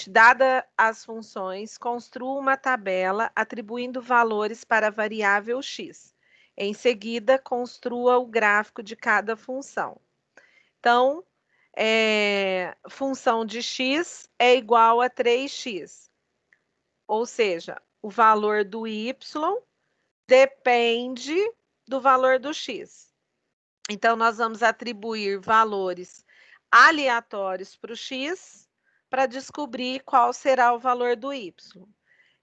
Dada as funções, construa uma tabela atribuindo valores para a variável x. Em seguida, construa o gráfico de cada função. Então, função de x é igual a 3x. Ou seja, o valor do y depende do valor do x. Então, nós vamos atribuir valores aleatórios para o x para descobrir qual será o valor do y.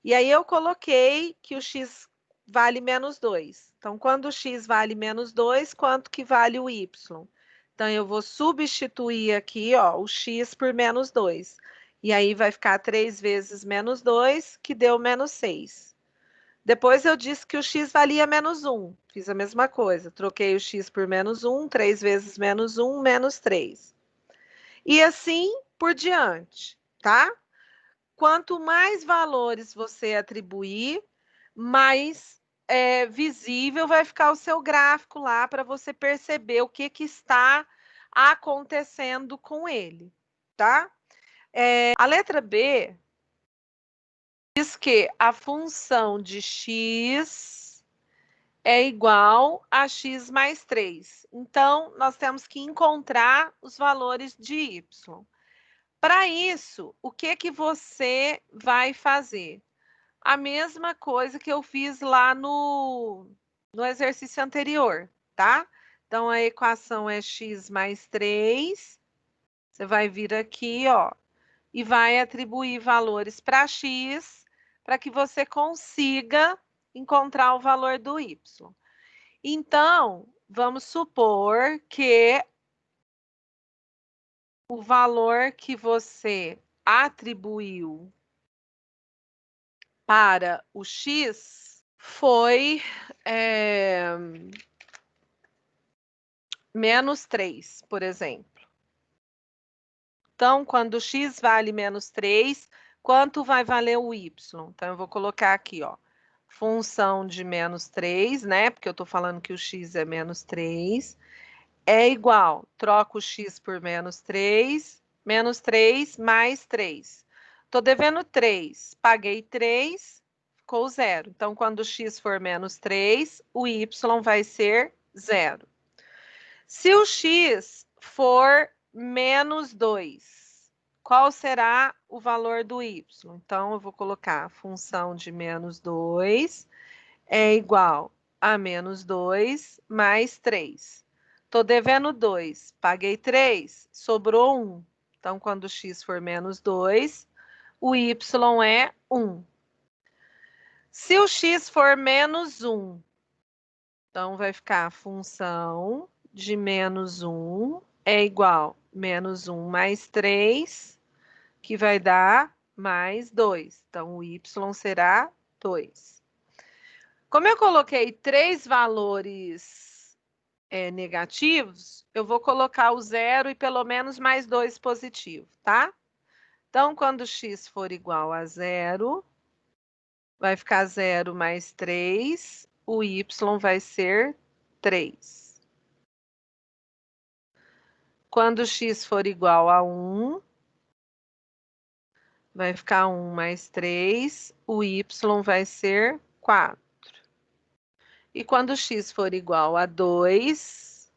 E aí eu coloquei que o x vale menos 2. Então, quando o x vale menos 2, quanto que vale o y? Então, eu vou substituir aqui, ó, o x por menos 2. E aí vai ficar 3 vezes menos 2, que deu menos 6. Depois eu disse que o x valia menos 1. Fiz a mesma coisa. Troquei o x por menos 1, 3 vezes menos 1, menos 3. E assim por diante, tá? Quanto mais valores você atribuir, mais visível vai ficar o seu gráfico lá para você perceber o que está acontecendo com ele, tá? A letra B diz que a função de x é igual a x mais 3. Então, nós temos que encontrar os valores de y. Para isso, o que você vai fazer? A mesma coisa que eu fiz lá no exercício anterior, tá? Então, a equação é x mais 3. Você vai vir aqui, ó, e vai atribuir valores para x, para que você consiga encontrar o valor do y. Então, vamos supor que o valor que você atribuiu para o x foi menos 3, por exemplo. Então, quando o x vale menos 3, quanto vai valer o y? Então, eu vou colocar aqui, ó, função de menos 3, né? Porque eu estou falando que o x é menos 3, é igual, troco o x por menos 3 mais 3. Estou devendo 3, paguei 3, ficou 0. Então, quando o x for menos 3, o y vai ser 0. Se o x for menos 2, qual será o valor do y? Então, eu vou colocar a função de menos 2 é igual a menos 2 mais 3. Estou devendo 2, paguei 3, sobrou 1. Então, quando o x for menos 2, o y é 1. Se o x for menos 1, então vai ficar a função de menos 1 é igual a menos 1 mais 3, que vai dar mais 2. Então, o y será 2. Como eu coloquei 3 valores negativos, eu vou colocar o 0 e pelo menos mais 2 positivo, tá? Então, quando x for igual a 0, vai ficar 0 mais 3, o y vai ser 3. Quando x for igual a 1, vai ficar 1 mais 3, o y vai ser 4. E quando x for igual a 2,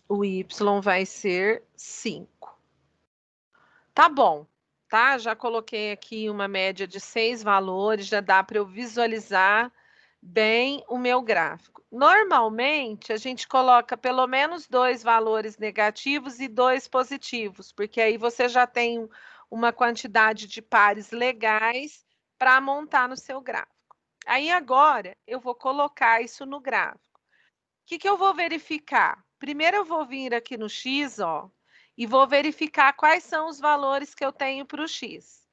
o y vai ser 5. Tá bom, tá? Já coloquei aqui uma média de 6 valores, já dá para eu visualizar bem o meu gráfico. Normalmente, a gente coloca pelo menos 2 valores negativos e 2 positivos, porque aí você já tem uma quantidade de pares legais para montar no seu gráfico. Aí, agora, eu vou colocar isso no gráfico. O que eu vou verificar? Primeiro, eu vou vir aqui no x, ó, e vou verificar quais são os valores que eu tenho para o x.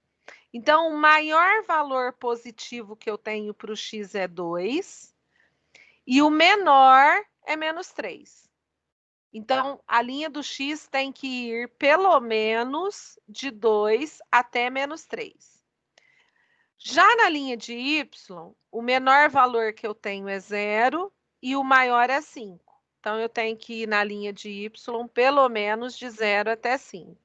Então, o maior valor positivo que eu tenho para o x é 2, e o menor é menos 3. Então, a linha do x tem que ir pelo menos de 2 até menos 3. Já na linha de y, o menor valor que eu tenho é 0 e o maior é 5. Então, eu tenho que ir na linha de y pelo menos de 0 até 5.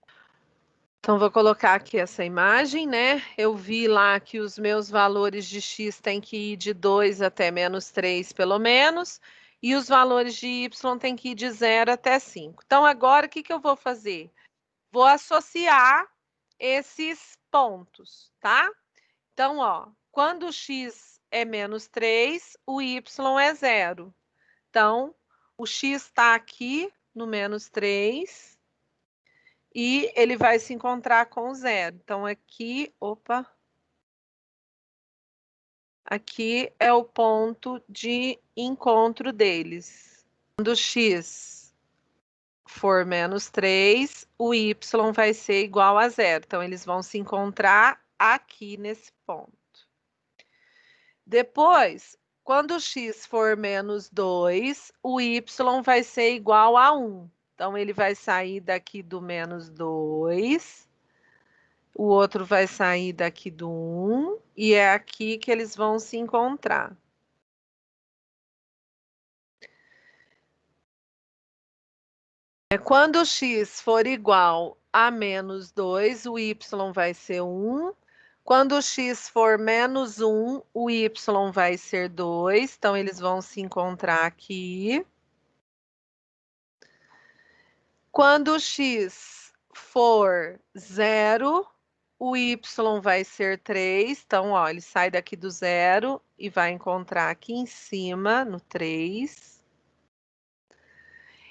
Então, vou colocar aqui essa imagem, né? Eu vi lá que os meus valores de x têm que ir de 2 até menos 3, pelo menos, e os valores de y têm que ir de 0 até 5. Então, agora, o que eu vou fazer? Vou associar esses pontos, tá? Então, ó, quando o x é menos 3, o y é 0. Então, o x está aqui no menos 3 e ele vai se encontrar com 0. Então, aqui, opa, aqui é o ponto de encontro deles. Quando o x for menos 3, o y vai ser igual a 0. Então, eles vão se encontrar aqui nesse ponto. Depois, quando o x for menos 2, o y vai ser igual a 1. Então, ele vai sair daqui do menos 2, o outro vai sair daqui do 1, e é aqui que eles vão se encontrar. Quando o x for igual a menos 2, o y vai ser 1. Quando o x for menos 1, o y vai ser 2. Então, eles vão se encontrar aqui. Quando o x for 0, o y vai ser 3. Então, ó, ele sai daqui do 0 e vai encontrar aqui em cima, no 3.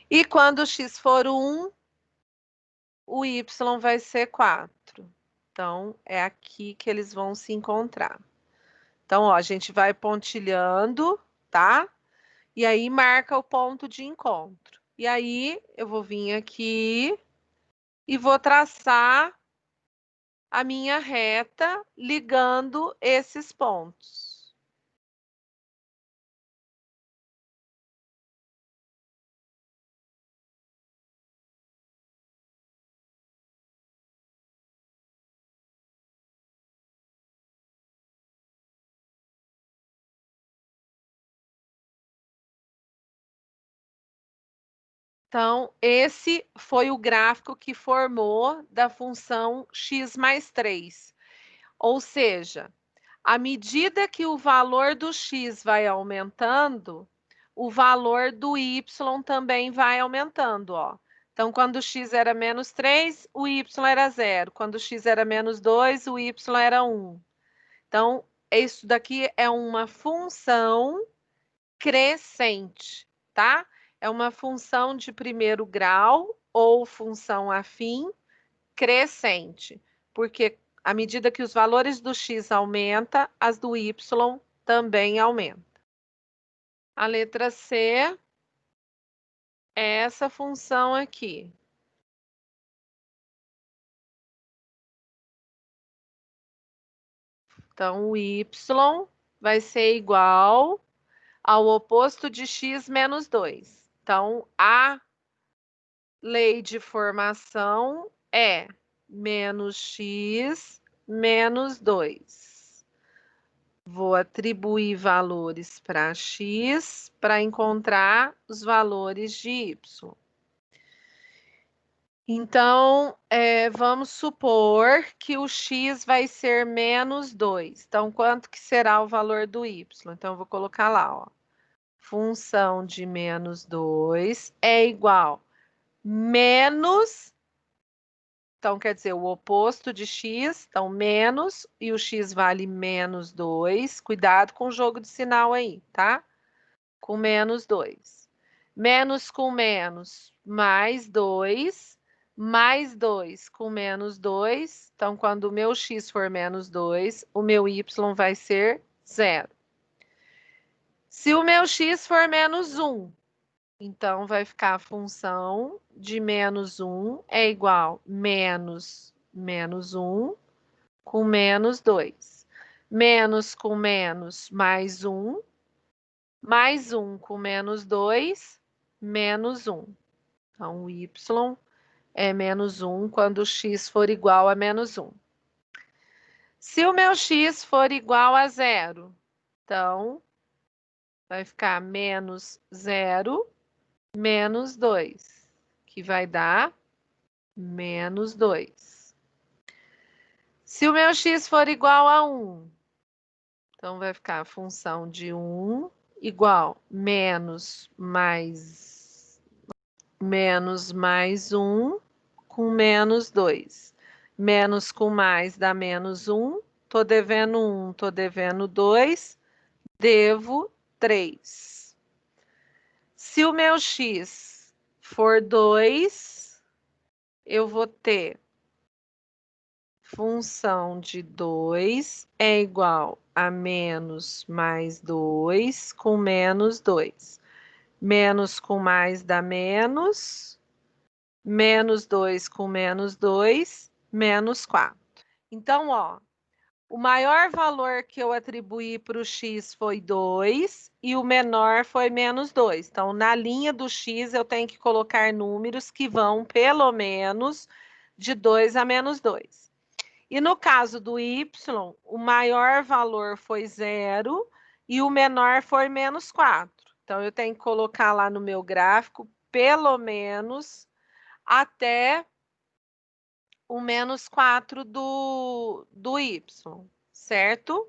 E quando o x for 1, o y vai ser 4. Então, é aqui que eles vão se encontrar. Então, ó, a gente vai pontilhando, tá? E aí, marca o ponto de encontro. E aí, eu vou vir aqui e vou traçar a minha reta ligando esses pontos. Então, esse foi o gráfico que formou da função x mais 3. Ou seja, à medida que o valor do x vai aumentando, o valor do y também vai aumentando, ó. Então, quando o x era menos 3, o y era 0. Quando o x era menos 2, o y era 1. Então, isso daqui é uma função crescente, tá? É uma função de primeiro grau ou função afim crescente, porque à medida que os valores do x aumentam, as do y também aumentam. A letra C é essa função aqui. Então, o y vai ser igual ao oposto de x menos 2. Então, a lei de formação é menos x menos 2. Vou atribuir valores para x para encontrar os valores de y. Então, vamos supor que o x vai ser menos 2. Então, quanto que será o valor do y? Então, eu vou colocar lá, ó. Função de menos 2 é igual menos, então quer dizer, o oposto de x, então menos, e o x vale menos 2. Cuidado com o jogo de sinal aí, tá? Com menos 2. Menos com menos, mais 2. Mais 2 com menos 2. Então, quando o meu x for menos 2, o meu y vai ser 0. Se o meu x for menos 1, então vai ficar a função de menos 1 é igual menos menos 1 com menos 2. Menos com menos, mais 1. Mais 1 com menos 2, menos 1. Então, o y é menos 1 quando o x for igual a menos 1. Se o meu x for igual a 0, então vai ficar menos 0 menos 2, que vai dar menos 2. Se o meu x for igual a 1, então vai ficar a função de 1 igual menos mais 1 com menos 2. Menos com mais dá menos 1. Tô devendo 1, tô devendo 2. Devo 3. Se o meu x for 2, eu vou ter função de 2 é igual a menos mais 2 com menos 2. Menos com mais dá menos. Menos 2 com menos 2, menos 4. Então, ó, o maior valor que eu atribuí para o x foi 2 e o menor foi menos 2. Então, na linha do x, eu tenho que colocar números que vão pelo menos de 2 a menos 2. E no caso do y, o maior valor foi 0 e o menor foi menos 4. Então, eu tenho que colocar lá no meu gráfico pelo menos até o menos 4 do y, certo?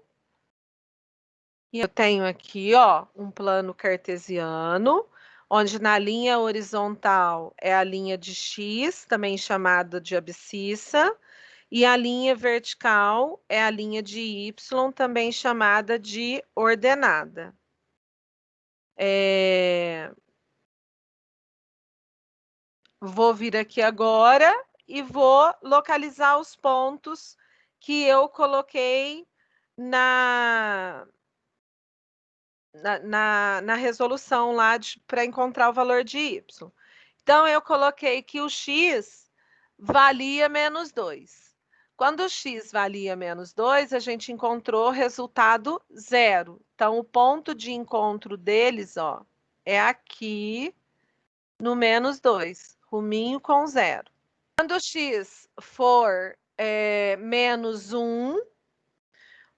E eu tenho aqui, ó, um plano cartesiano, onde na linha horizontal é a linha de x, também chamada de abscissa, e a linha vertical é a linha de y, também chamada de ordenada. Vou vir aqui agora e vou localizar os pontos que eu coloquei na resolução lá para encontrar o valor de y. Então, eu coloquei que o x valia menos 2. Quando o x valia menos 2, a gente encontrou o resultado 0. Então, o ponto de encontro deles, ó, é aqui no menos 2, ruminho com 0. Quando o x for menos 1,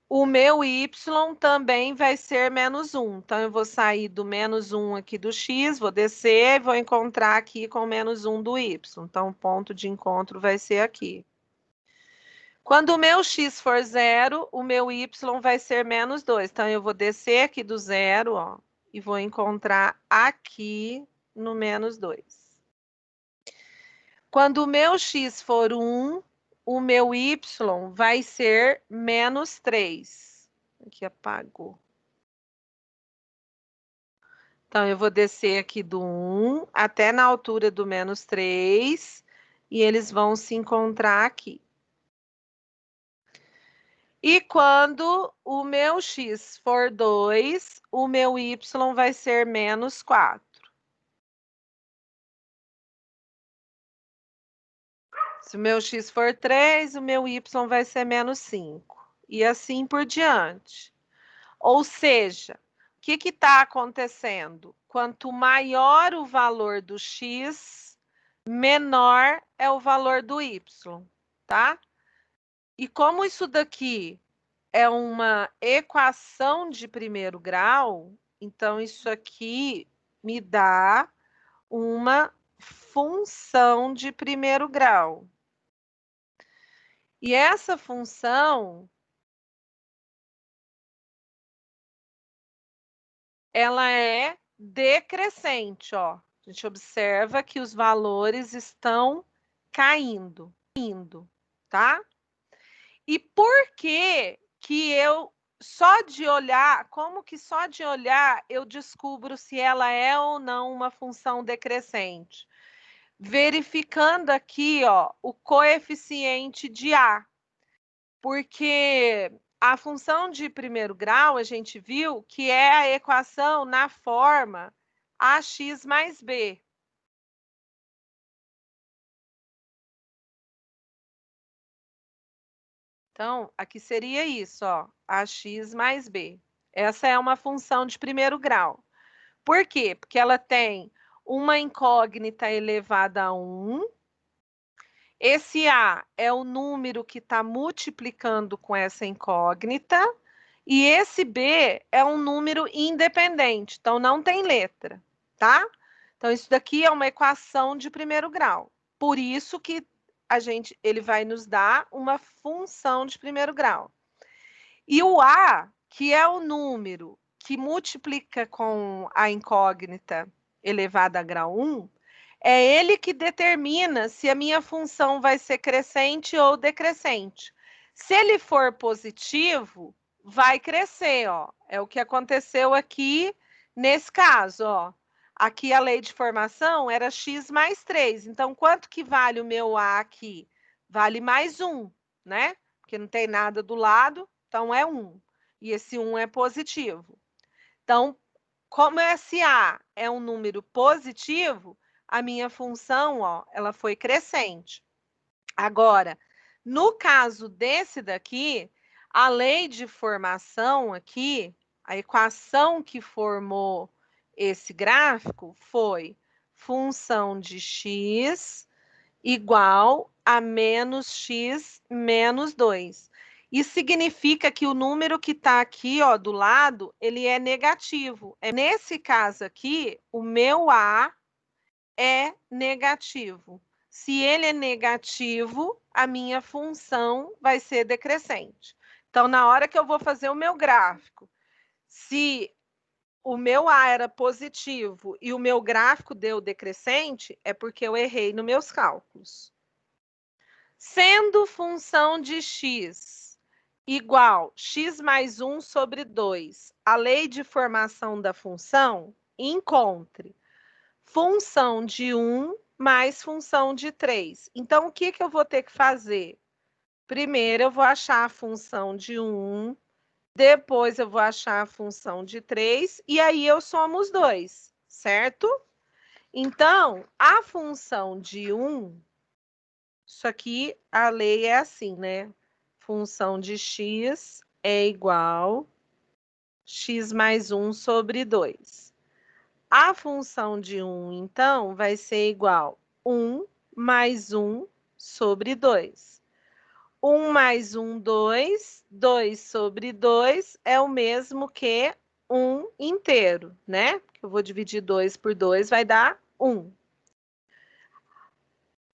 o meu y também vai ser menos 1. Então, eu vou sair do menos 1 aqui do x, vou descer e vou encontrar aqui com menos 1 do y. Então, o ponto de encontro vai ser aqui. Quando o meu x for 0, o meu y vai ser menos 2. Então, eu vou descer aqui do 0, ó, e vou encontrar aqui no menos 2. Quando o meu x for 1, o meu y vai ser menos 3. Aqui apagou. Então, eu vou descer aqui do 1 até na altura do menos 3, e eles vão se encontrar aqui. E quando o meu x for 2, o meu y vai ser menos 4. Se o meu x for 3, o meu y vai ser menos 5. E assim por diante. Ou seja, o que está acontecendo? Quanto maior o valor do x, menor é o valor do y, tá? E como isso daqui é uma equação de primeiro grau, então isso aqui me dá uma função de primeiro grau. E essa função, ela é decrescente, ó. A gente observa que os valores estão caindo, tá? E por que eu só de olhar, como que só de olhar eu descubro se ela é ou não uma função decrescente? Verificando aqui, ó, o coeficiente de A. Porque a função de primeiro grau, a gente viu que é a equação na forma ax mais b. Então, aqui seria isso, ó, ax mais b. Essa é uma função de primeiro grau. Por quê? Porque ela tem uma incógnita elevada a 1. Esse A é o número que está multiplicando com essa incógnita. E esse B é um número independente, então não tem letra, tá? Então, isso daqui é uma equação de primeiro grau. Por isso que ele vai nos dar uma função de primeiro grau. E o A, que é o número que multiplica com a incógnita elevada a grau 1, é ele que determina se a minha função vai ser crescente ou decrescente. Se ele for positivo, vai crescer, ó. É o que aconteceu aqui nesse caso, ó. Aqui a lei de formação era x mais 3. Então, quanto que vale o meu A aqui? Vale mais 1, né? Porque não tem nada do lado, então é 1. E esse 1 é positivo. Então, como esse A é um número positivo, a minha função, ó, ela foi crescente. Agora, no caso desse daqui, a lei de formação aqui, a equação que formou esse gráfico foi função de x igual a menos x menos 2. Isso significa que o número que está aqui, ó, do lado, ele é negativo. Nesse caso aqui, o meu A é negativo. Se ele é negativo, a minha função vai ser decrescente. Então, na hora que eu vou fazer o meu gráfico, se o meu A era positivo e o meu gráfico deu decrescente, é porque eu errei nos meus cálculos. Sendo função de x igual x mais 1 sobre 2, a lei de formação da função, encontre função de 1 mais função de 3. Então, o que eu vou ter que fazer? Primeiro, eu vou achar a função de 1, depois eu vou achar a função de 3, e aí eu somo os dois, certo? Então, a função de 1, isso aqui, a lei é assim, né? Função de x é igual x mais 1 sobre 2. A função de 1, então, vai ser igual 1 mais 1 sobre 2. 1 mais 1, 2. 2 sobre 2 é o mesmo que 1 inteiro, né? Eu vou dividir 2 por 2, vai dar 1.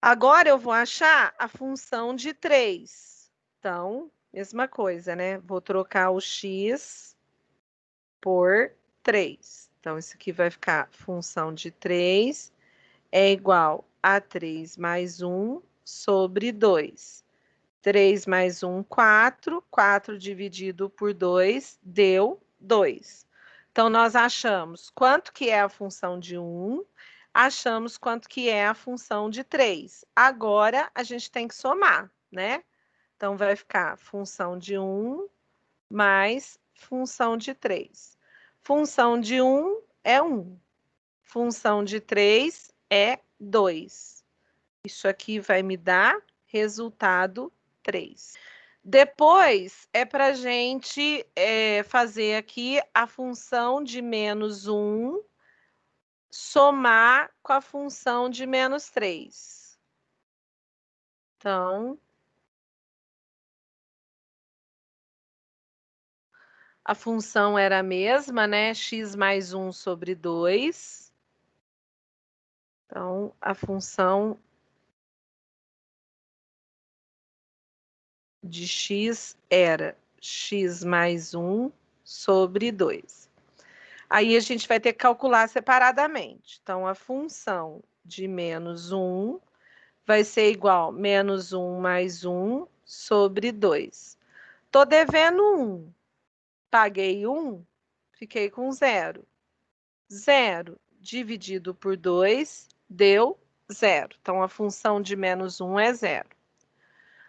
Agora eu vou achar a função de 3. Então, mesma coisa, né? Vou trocar o x por 3. Então, isso aqui vai ficar função de 3 é igual a 3 mais 1 sobre 2. 3 mais 1, 4. 4 dividido por 2 deu 2. Então, nós achamos quanto que é a função de 1, achamos quanto que é a função de 3. Agora, a gente tem que somar, né? Então, vai ficar função de 1 mais função de 3. Função de 1 é 1. Função de 3 é 2. Isso aqui vai me dar resultado 3. Depois, é para a gente fazer aqui a função de menos 1 somar com a função de menos 3. Então, a função era a mesma, né? X mais 1 sobre 2. Então, a função de x era x mais 1 sobre 2. Aí a gente vai ter que calcular separadamente. Então, a função de menos 1 vai ser igual a menos 1 mais 1 sobre 2. Estou devendo 1. Paguei 1, fiquei com 0. 0 dividido por 2 deu 0. Então, a função de menos 1 é 0.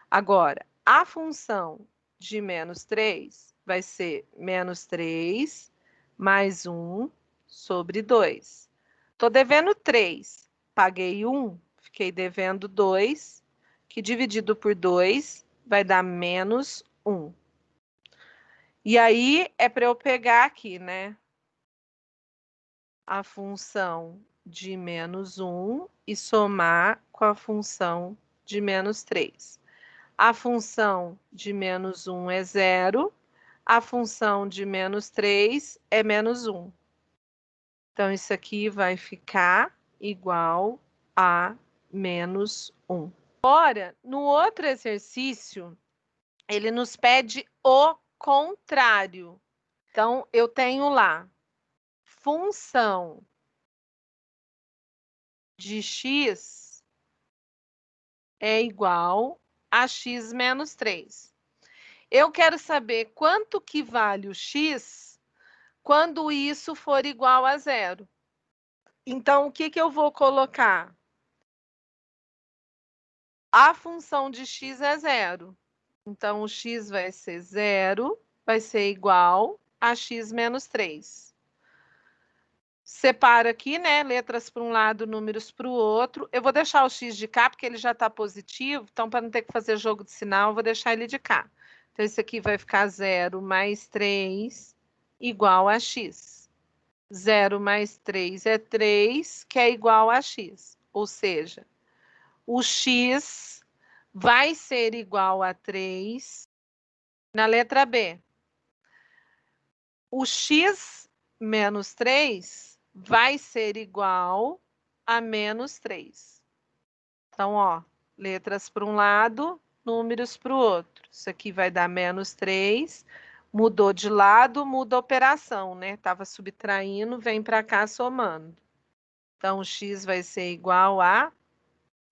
Agora, a função de menos 3 vai ser menos 3 mais 1 sobre 2. Estou devendo 3, paguei 1, fiquei devendo 2, que dividido por 2 vai dar menos 1. E aí, é para eu pegar aqui, né? A função de menos 1 e somar com a função de menos 3. A função de menos 1 é 0, a função de menos 3 é menos 1. Então, isso aqui vai ficar igual a menos 1. Agora, no outro exercício, ele nos pede o contrário. Então, eu tenho lá função de x é igual a x menos 3. Eu quero saber quanto que vale o x quando isso for igual a zero. Então, o que eu vou colocar? A função de x é zero. Então, o x vai ser zero, vai ser igual a x menos 3. Separo aqui, né? Letras para um lado, números para o outro. Eu vou deixar o x de cá, porque ele já está positivo. Então, para não ter que fazer jogo de sinal, eu vou deixar ele de cá. Então, isso aqui vai ficar 0 mais 3 igual a x. 0 mais 3 é 3, que é igual a x. Ou seja, o x vai ser igual a 3 na letra B. O x menos 3 vai ser igual a menos 3. Então, ó, letras para um lado, números para o outro. Isso aqui vai dar menos 3. Mudou de lado, muda a operação, né? Estava subtraindo, vem para cá somando. Então, o x vai ser igual a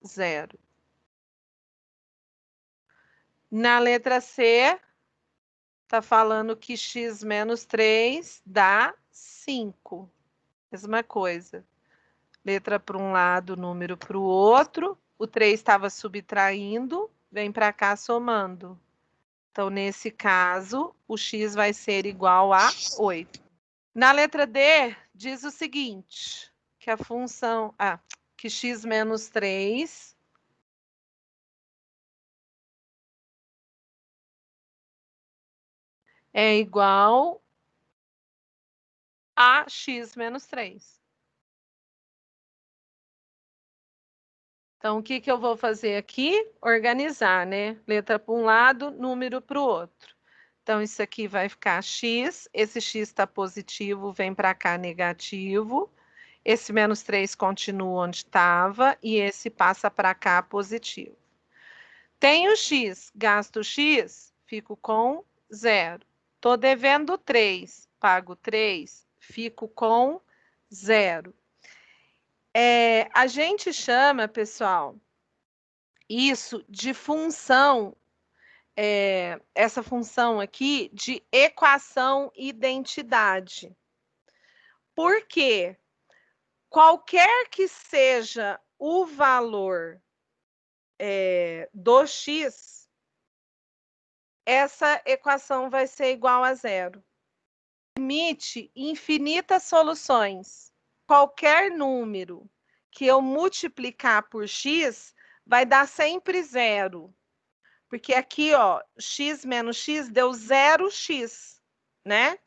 0. Na letra C, está falando que x menos 3 dá 5. Mesma coisa. Letra para um lado, número para o outro. O 3 estava subtraindo, vem para cá somando. Então, nesse caso, o x vai ser igual a 8. Na letra D, diz o seguinte, que a função... que x menos 3 é igual a x menos 3. Então, o que eu vou fazer aqui? Organizar, né? Letra para um lado, número para o outro. Então, isso aqui vai ficar x. Esse x está positivo, vem para cá negativo. Esse menos 3 continua onde estava. E esse passa para cá positivo. Tenho x, gasto x, fico com 0. Estou devendo 3, pago 3, fico com 0. A gente chama, pessoal, isso de função, essa função aqui, de equação identidade. Por quê? Qualquer que seja o valor do x, essa equação vai ser igual a 0. Permite infinitas soluções. Qualquer número que eu multiplicar por x vai dar sempre 0. Porque aqui, ó, x menos x deu 0x, né?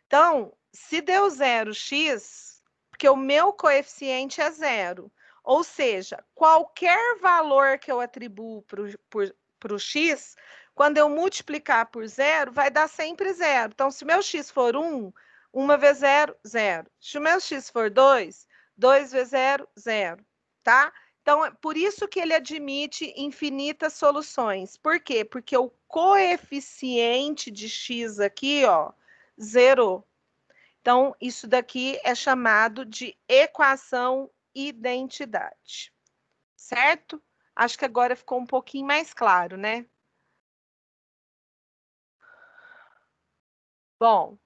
Então, se deu 0x, porque o meu coeficiente é 0. Ou seja, qualquer valor que eu atribuo para o x, quando eu multiplicar por 0, vai dar sempre 0. Então, se o meu x for 1, 1 vezes 0, 0. Se o meu x for 2, 2 vezes 0, 0. Tá? Então, é por isso que ele admite infinitas soluções. Por quê? Porque o coeficiente de x aqui, ó, zerou. Então, isso daqui é chamado de equação identidade. Certo? Acho que agora ficou um pouquinho mais claro, né? Bom,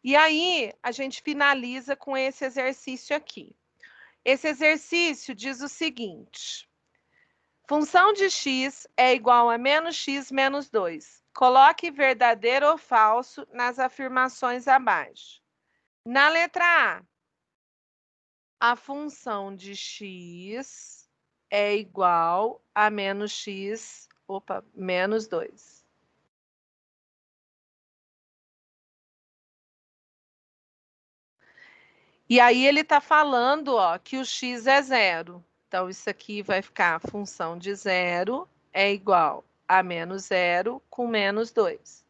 e aí a gente finaliza com esse exercício aqui. Esse exercício diz o seguinte: função de x é igual a menos x menos 2. Coloque verdadeiro ou falso nas afirmações abaixo. Na letra a função de x é igual a menos x, menos 2. E aí ele está falando, ó, que o x é 0. Então, isso aqui vai ficar a função de 0 é igual a menos 0 com menos 2.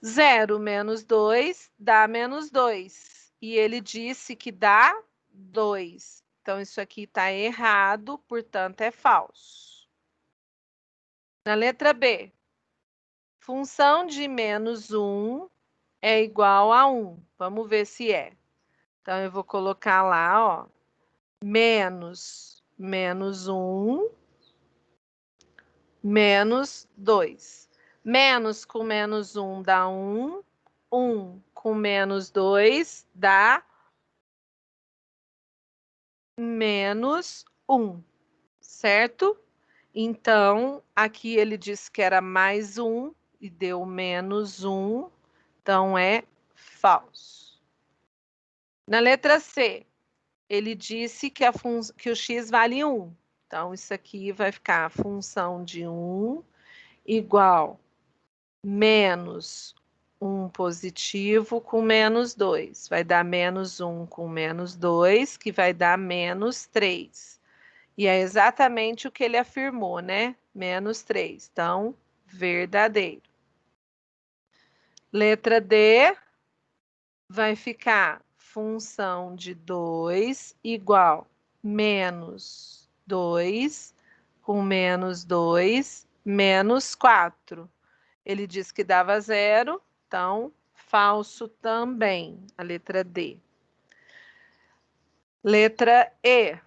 0 menos 2 dá menos 2. E ele disse que dá 2. Então, isso aqui está errado, portanto, é falso. Na letra B, função de menos 1 é igual a 1. Vamos ver se é. Então, eu vou colocar lá, ó, menos 1 menos 2. Menos com menos 1 dá 1. 1 com menos 2 dá menos 1, certo? Então, aqui ele disse que era mais 1 e deu menos 1, então é falso. Na letra C, ele disse que o x vale 1. Então, isso aqui vai ficar a função de 1 igual menos 1 positivo com menos 2. Vai dar menos 1 com menos 2, que vai dar menos 3. E é exatamente o que ele afirmou, né? Menos 3. Então, verdadeiro. Letra D vai ficar função de 2 igual menos 2 com menos 2 menos 4. Ele disse que dava 0, então falso também, a letra D. Letra E.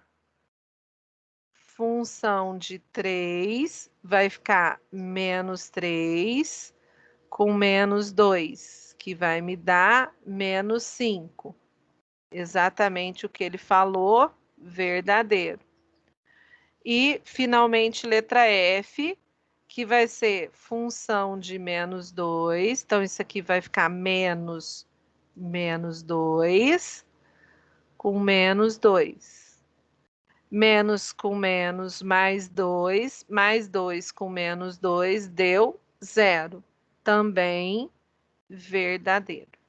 Função de 3 vai ficar menos 3 com menos 2, que vai me dar menos 5. Exatamente o que ele falou, verdadeiro. E, finalmente, letra F, que vai ser função de menos 2. Então, isso aqui vai ficar menos 2 com menos 2. Menos com menos, mais 2 com menos 2 deu 0. Também verdadeiro.